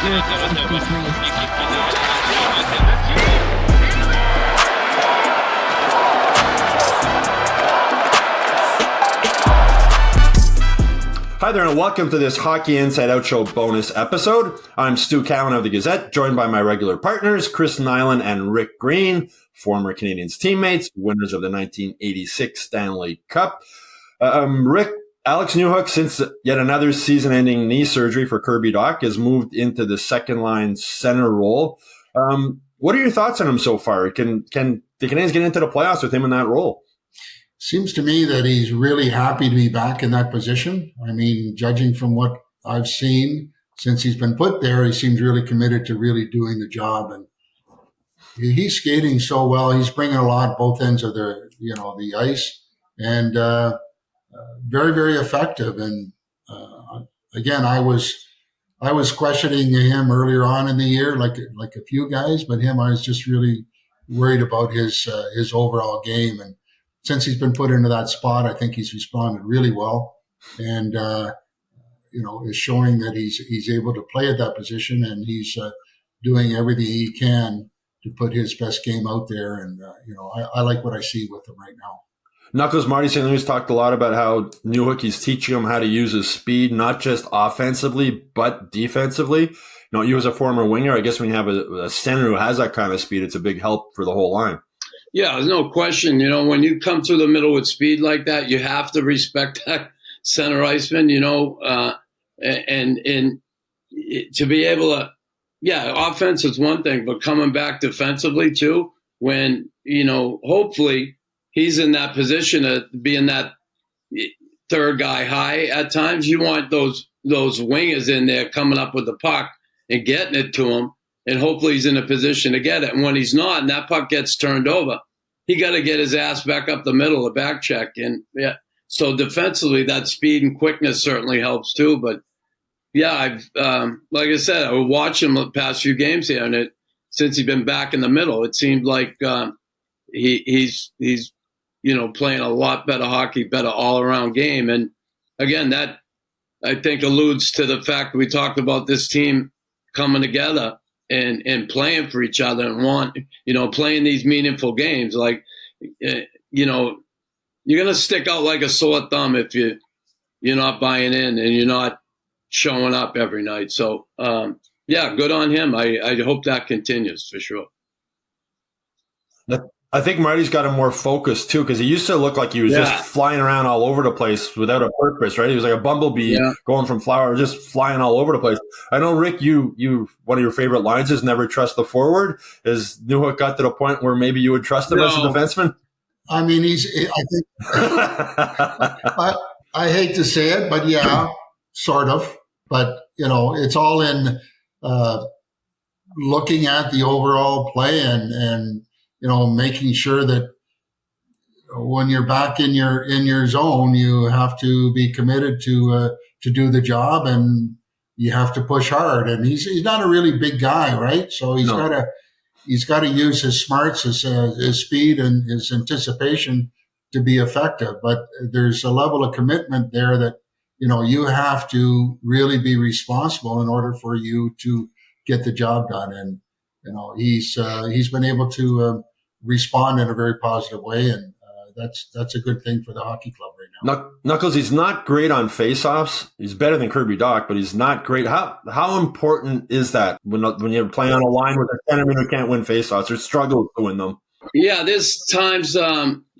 Hi there, and welcome to this Hockey Inside Out Show bonus episode. I'm Stu Cowan of the Gazette, joined by my regular partners, Chris Nilan and Rick Green, former Canadiens teammates, winners of the 1986 Stanley Cup. Rick, Alex Newhook, since yet another season-ending knee surgery for Kirby Dach, has moved into the second-line center role. What are your thoughts on him so far? Can the Canadiens get into the playoffs with him in that role? Seems to me that he's really happy to be back in that position. I mean, judging from what I've seen since he's been put there, he seems really committed to really doing the job. And he's skating so well. He's bringing a lot both ends of the ice, and very, very effective. And again, I was questioning him earlier on in the year, like a few guys, but him, I was just really worried about his overall game. And since he's been put into that spot, I think he's responded really well, and is showing that he's able to play at that position, and he's doing everything he can to put his best game out there. And I like what I see with him right now. Knuckles, Marty St. Louis talked a lot about how Newhook is teaching him how to use his speed, not just offensively, but defensively. You as a former winger, I guess when you have a center who has that kind of speed, it's a big help for the whole line. Yeah, there's no question. When you come through the middle with speed like that, you have to respect that center iceman, and to be able to, offense is one thing, but coming back defensively too, when, hopefully he's in that position of being that third guy high at times. You want those wingers in there coming up with the puck and getting it to him. And hopefully he's in a position to get it. And when he's not, and that puck gets turned over, he got to get his ass back up the middle, a back check. And so defensively, that speed and quickness certainly helps too. But I've like I said, I watched him the past few games here, and since he's been back in the middle, it seemed like he's playing a lot better hockey, better all around game. And again, that I think alludes to the fact we talked about this team coming together and playing for each other and playing these meaningful games. Like, you're going to stick out like a sore thumb if you're not buying in and you're not showing up every night. So, good on him. I hope that continues for sure. I think Marty's got him more focused too, because he used to look like he was just flying around all over the place without a purpose, right? He was like a bumblebee going from flower, just flying all over the place. I know, Rick, you one of your favorite lines is never trust the forward. Has Newhook got to the point where maybe you would trust him as a defenseman? I mean, I hate to say it, but sort of. But, it's all in looking at the overall play and making sure that when you're back in your zone, you have to be committed to do the job, and you have to push hard. And he's not a really big guy, right? So he's got to use his smarts, his speed, and his anticipation to be effective. But there's a level of commitment there that you have to really be responsible in order for you to get the job done. And he's been able to respond in a very positive way, and that's a good thing for the hockey club right now. Knuckles, he's not great on faceoffs. He's better than Kirby Dach, but he's not great. How important is that when you're playing on a line with a centerman who can't win faceoffs or struggles to win them? Yeah, there's times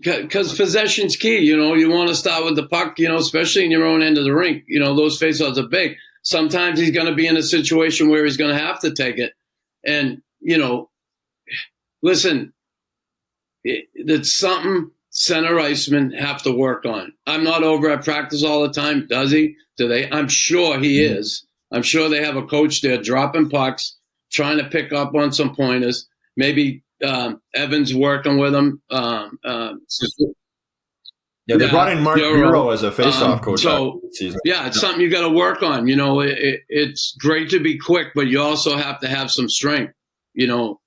because possession's key. You want to start with the puck. Especially in your own end of the rink. Those faceoffs are big. Sometimes he's going to be in a situation where he's going to have to take it, and listen. That's something center icemen have to work on. I'm not over at practice all the time. Does he? Do they? I'm sure he is. I'm sure they have a coach there dropping pucks, trying to pick up on some pointers. Maybe Evans working with him. They brought in Mark Bureau as a face-off coach. So, it's something you got to work on. It's great to be quick, but you also have to have some strength, to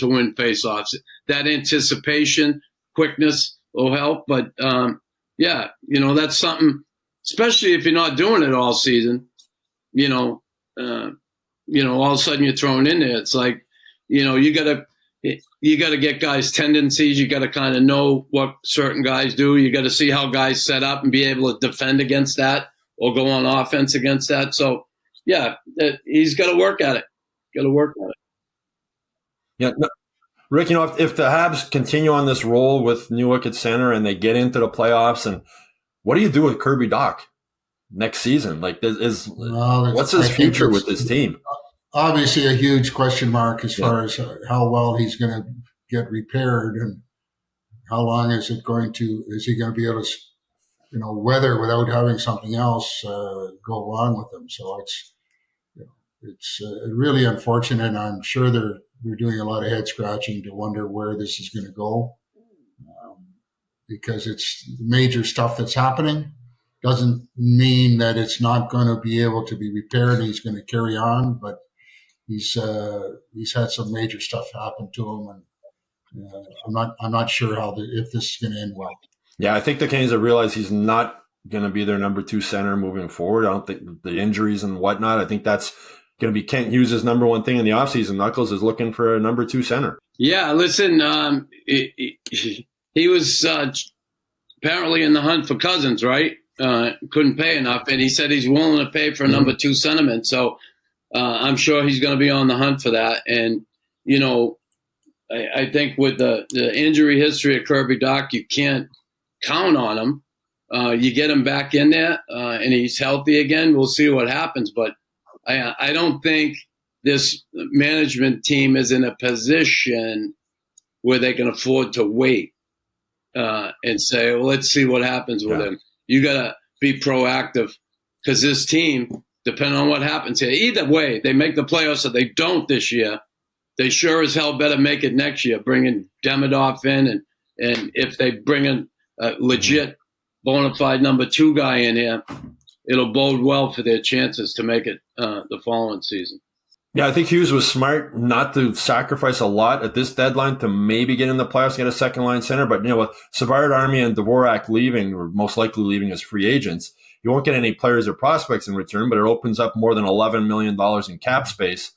win face-offs. That anticipation, quickness will help. But, that's something, especially if you're not doing it all season, all of a sudden you're thrown in there. It's like, you got to get guys' tendencies. You got to kind of know what certain guys do. You got to see how guys set up and be able to defend against that or go on offense against that. So, yeah, he's got to work at it. Yeah. No, Rick, if the Habs continue on this roll with Newhook at center and they get into the playoffs, and what do you do with Kirby Dach next season? Like, what's his future with this team? Obviously, a huge question mark as far as how well he's going to get repaired, and how long is he going to be able to, weather without having something else go wrong with him. So it's really unfortunate. And I'm sure they're doing a lot of head scratching to wonder where this is going to go, because it's major stuff that's happening. Doesn't mean that it's not going to be able to be repaired. He's going to carry on, but he's had some major stuff happen to him, and I'm not sure if this is going to end well. Yeah, I think the Canadiens have realized he's not going to be their number 2 center moving forward. I don't think the injuries and whatnot. I think that's going to be Kent Hughes' number one thing in the offseason. Knuckles is looking for a number 2 center. Yeah, listen, he was apparently in the hunt for Cousins, right? Couldn't pay enough, and he said he's willing to pay for a number 2 centerman. So I'm sure he's going to be on the hunt for that. And, I think with the injury history of Kirby Dach, you can't count on him. You get him back in there and he's healthy again, we'll see what happens. But I don't think this management team is in a position where they can afford to wait and say, well, let's see what happens with him. You got to be proactive, because this team, depending on what happens here, either way, they make the playoffs or they don't this year, they sure as hell better make it next year, bringing Demidov in. And if they bring in a legit bona fide number 2 guy in here, it'll bode well for their chances to make it the following season. Yeah, I think Hughes was smart not to sacrifice a lot at this deadline to maybe get in the playoffs, get a second-line center. But, with Savard, Army, and Dvorak leaving, or most likely leaving as free agents, you won't get any players or prospects in return, but it opens up more than $11 million in cap space,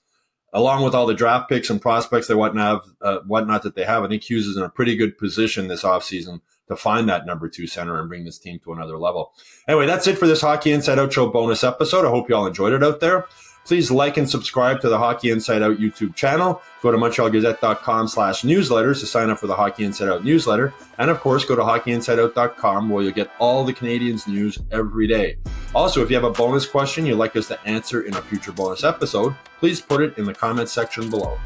along with all the draft picks and prospects whatnot that they have. I think Hughes is in a pretty good position this offseason to find that number 2 center and bring this team to another level. Anyway, that's it for this Hockey Inside Out Show bonus episode. I hope you all enjoyed it out there. Please like and subscribe to the Hockey Inside Out YouTube channel. Go to MontrealGazette.com/newsletters to sign up for the Hockey Inside Out newsletter. And of course, go to HockeyInsideOut.com, where you'll get all the Canadiens news every day. Also, if you have a bonus question you'd like us to answer in a future bonus episode, please put it in the comments section below.